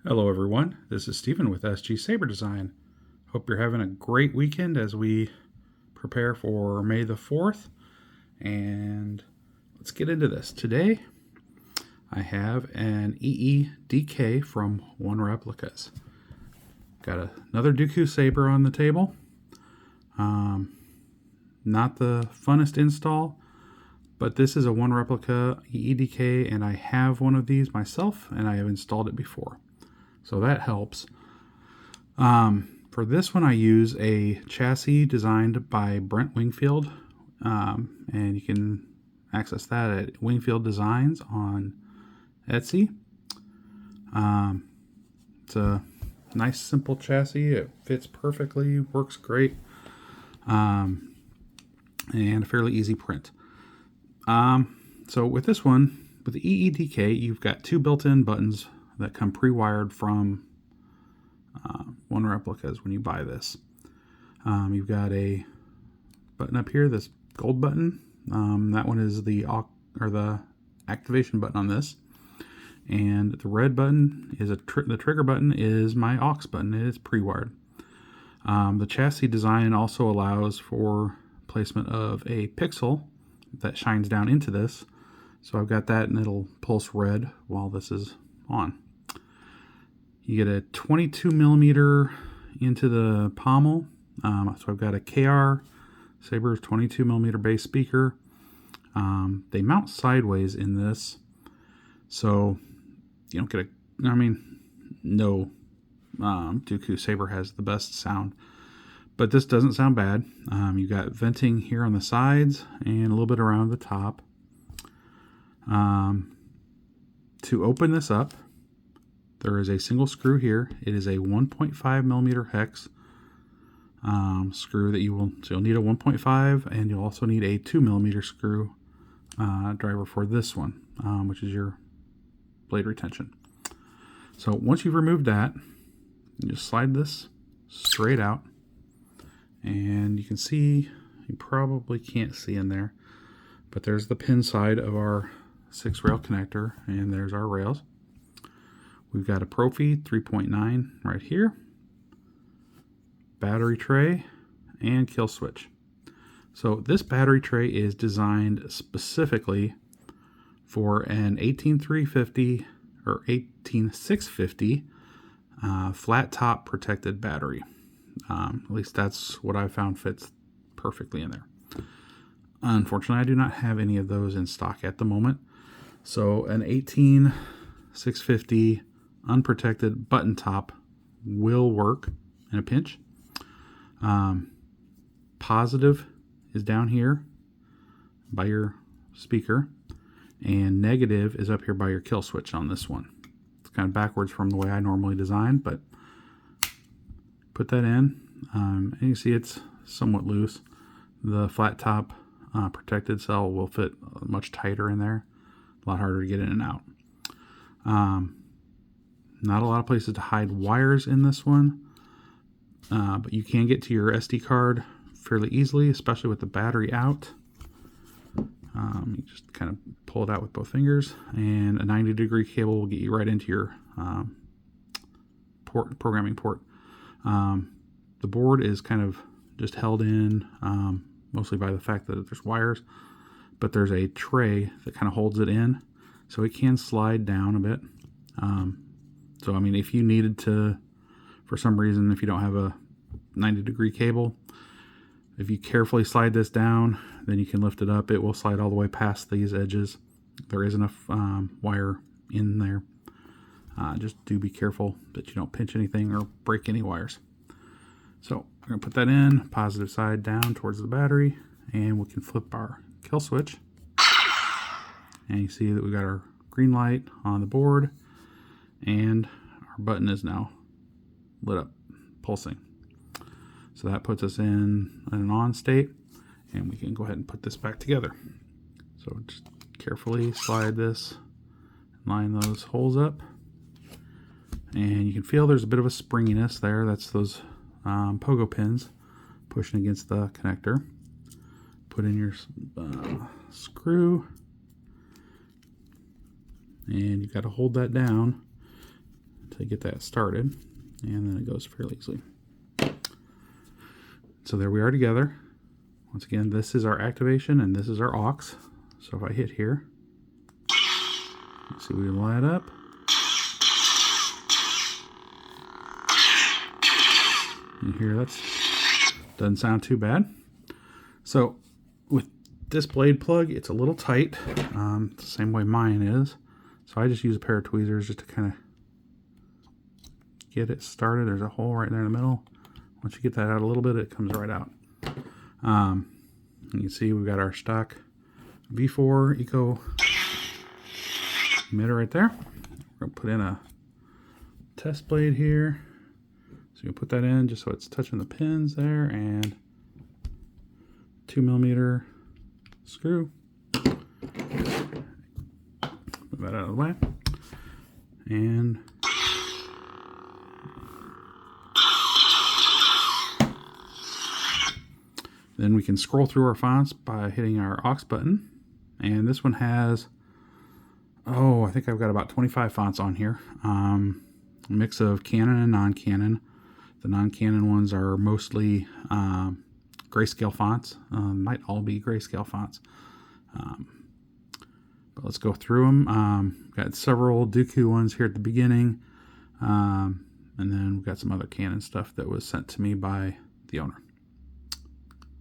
Hello everyone, this is Stephen with SG Saber Design. Hope you're having a great weekend as we prepare for May the 4th. And let's get into this. Today I have an EEDK from OneReplicas. Got another Dooku Saber on the table. Not the funnest install, but this is a OneReplica EEDK and I have one of these myself and I have installed it before. So that helps. For this one I use a chassis designed by Brent Wingfield, and you can access that at Wingfield Designs on Etsy. It's a nice simple chassis. It fits perfectly, works great, and a fairly easy print. So with this one, with the EEDK, you've got two built-in buttons that come pre-wired from OneReplicas when you buy this. You've got a button up here, this gold button. That one is the activation button on this, and the red button is the trigger button is my aux button. It is pre-wired. The chassis design also allows for placement of a pixel that shines down into this. So I've got that, and it'll pulse red while this is on. You get a 22 millimeter into the pommel. So I've got a KR Saber 22 millimeter bass speaker. They mount sideways in this, so you don't get no Dooku Saber has the best sound, but this doesn't sound bad. You've got venting here on the sides and a little bit around the top. To open this up, there is a single screw here. It is a 1.5 millimeter hex screw that you'll need a 1.5, and you'll also need a 2 millimeter screw driver for this one, which is your blade retention. So once you've removed that, you just slide this straight out, and you can see, you probably can't see in there, but there's the pin side of our 6-rail connector, and there's our rails. We've got a Proffie 3.9 right here, battery tray, and kill switch. So this battery tray is designed specifically for an 18350 or 18650 flat top protected battery. At least that's what I found fits perfectly in there. Unfortunately, I do not have any of those in stock at the moment. So an 18650 unprotected button top will work in a pinch. Positive is down here by your speaker, and negative is up here by your kill switch on this one. It's kind of backwards from the way I normally design, but put that in, and you see it's somewhat loose. The flat top protected cell will fit much tighter in there, a lot harder to get in and out. Not a lot of places to hide wires in this one, but you can get to your SD card fairly easily, especially with the battery out. You just kind of pull it out with both fingers, and a 90-degree cable will get you right into your programming port. The board is kind of just held in mostly by the fact that there's wires, but there's a tray that kind of holds it in, so it can slide down a bit. So, if you needed to, for some reason, if you don't have a 90-degree cable, if you carefully slide this down, then you can lift it up. It will slide all the way past these edges. There is enough wire in there. Just do be careful that you don't pinch anything or break any wires. So I'm going to put that in, positive side down towards the battery, and we can flip our kill switch. And you see that we got our green light on the board, and our button is now lit up, pulsing. So that puts us in an on state, and we can go ahead and put this back together. So just carefully slide this, line those holes up, and you can feel there's a bit of a springiness there. That's those pogo pins pushing against the connector. Put in your screw, and you got to hold that down to to get that started, and then it goes fairly easily. So there we are together. Once again, this is our activation and this is our aux. So if I hit here, let's see, we light up. You hear that doesn't sound too bad. So with this blade plug, it's a little tight, the same way mine is. So I just use a pair of tweezers just to kind of get it started. There's a hole right there in the middle. Once you get that out a little bit, it comes right out. You can see we've got our stock V4 Eco emitter right there. We're going to put in a test blade here. So you put that in just so it's touching the pins there, and 2mm screw. Move that out of the way. And then we can scroll through our fonts by hitting our aux button. And this one has, I think I've got about 25 fonts on here. A mix of Canon and non-Canon. The non-Canon ones are mostly grayscale fonts. Might all be grayscale fonts. But let's go through them. Got several Dooku ones here at the beginning. And then we've got some other Canon stuff that was sent to me by the owner.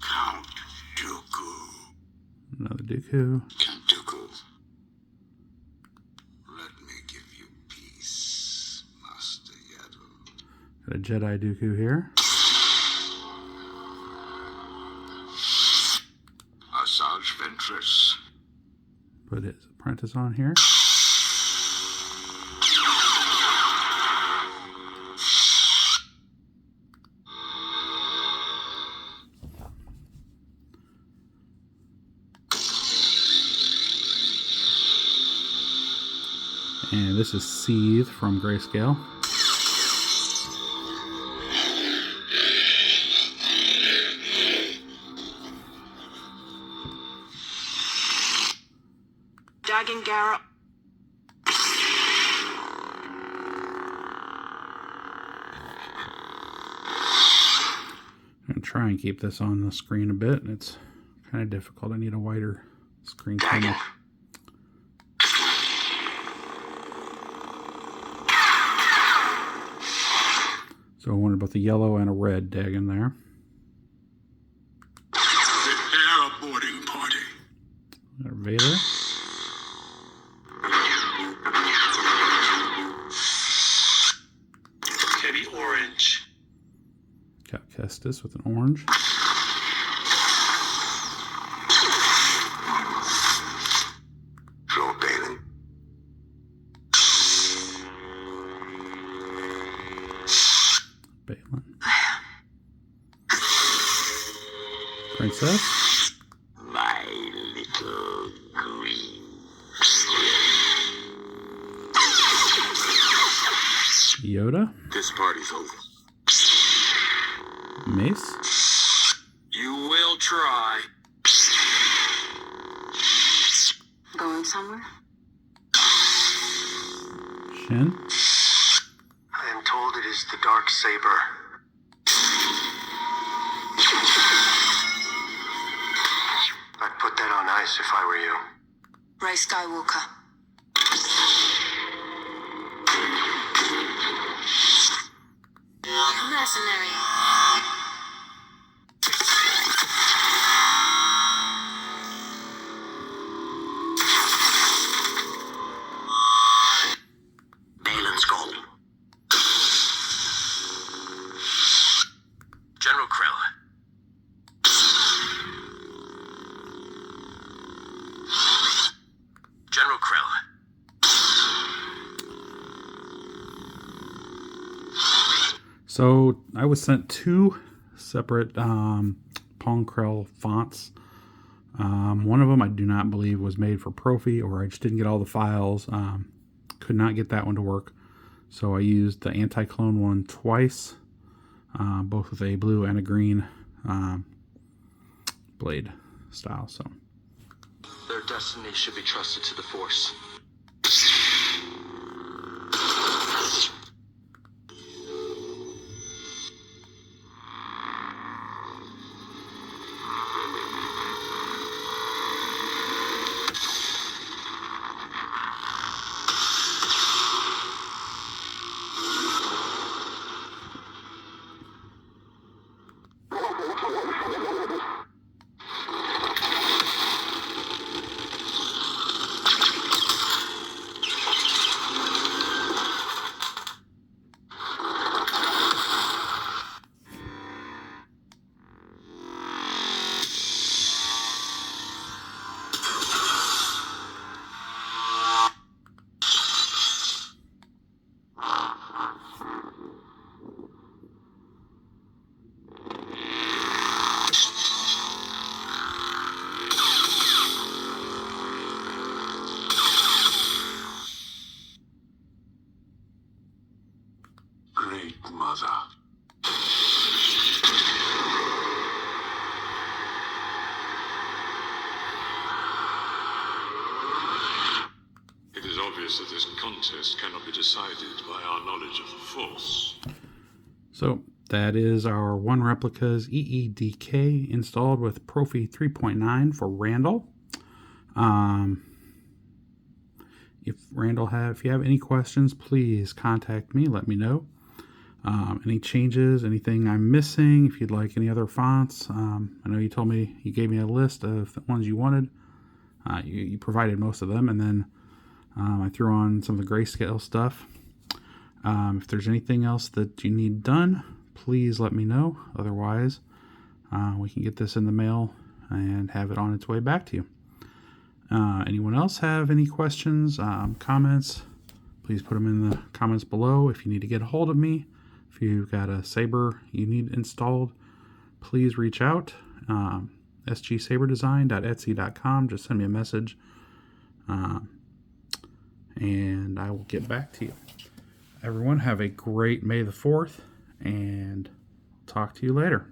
Count Dooku. Another Dooku. Count Dooku. Let me give you peace, Master Yaddle. Got a Jedi Dooku here. Asajj Ventress. Put his apprentice on here. And this is Seethe from Grayscale. Daggingara. I'm going to try and keep this on the screen a bit. It's kind of difficult. I need a wider screen camera. So I wondered about the yellow and a red Dagon there. Prepare a boarding party. Got Vader. Heavy orange. Got Kestis with an orange. Joe Bailey. Balin. Princess. My little green. Yoda. This party's over. Mace. You will try. Going somewhere? Shin. I am told it is the dark saber. I'd put that on ice if I were you. Rey Skywalker. Mercenary. Balin's goal. General Krell. General Krell. So I was sent two separate Pong Krell fonts. One of them I do not believe was made for Proffie, or I just didn't get all the files. Could not get that one to work. So I used the anti-clone one twice, both with a blue and a green blade style. So their destiny should be trusted to the Force. Great Mother. It is obvious that this contest cannot be decided by our knowledge of the Force. So that is our OneReplicas EEDK installed with Proffie 3.9 for Randall. If you have any questions, please contact me. Let me know. Any changes, anything I'm missing, if you'd like any other fonts. I know you told me, you gave me a list of the ones you wanted. You provided most of them, and then I threw on some of the grayscale stuff. If there's anything else that you need done, please let me know. Otherwise, we can get this in the mail and have it on its way back to you. Anyone else have any questions, comments? Please put them in the comments below. If you need to get a hold of me, if you've got a Saber you need installed, please reach out. sgsaberdesign.etsy.com. Just send me a message, and I will get back to you. Everyone have a great May the 4th, and talk to you later.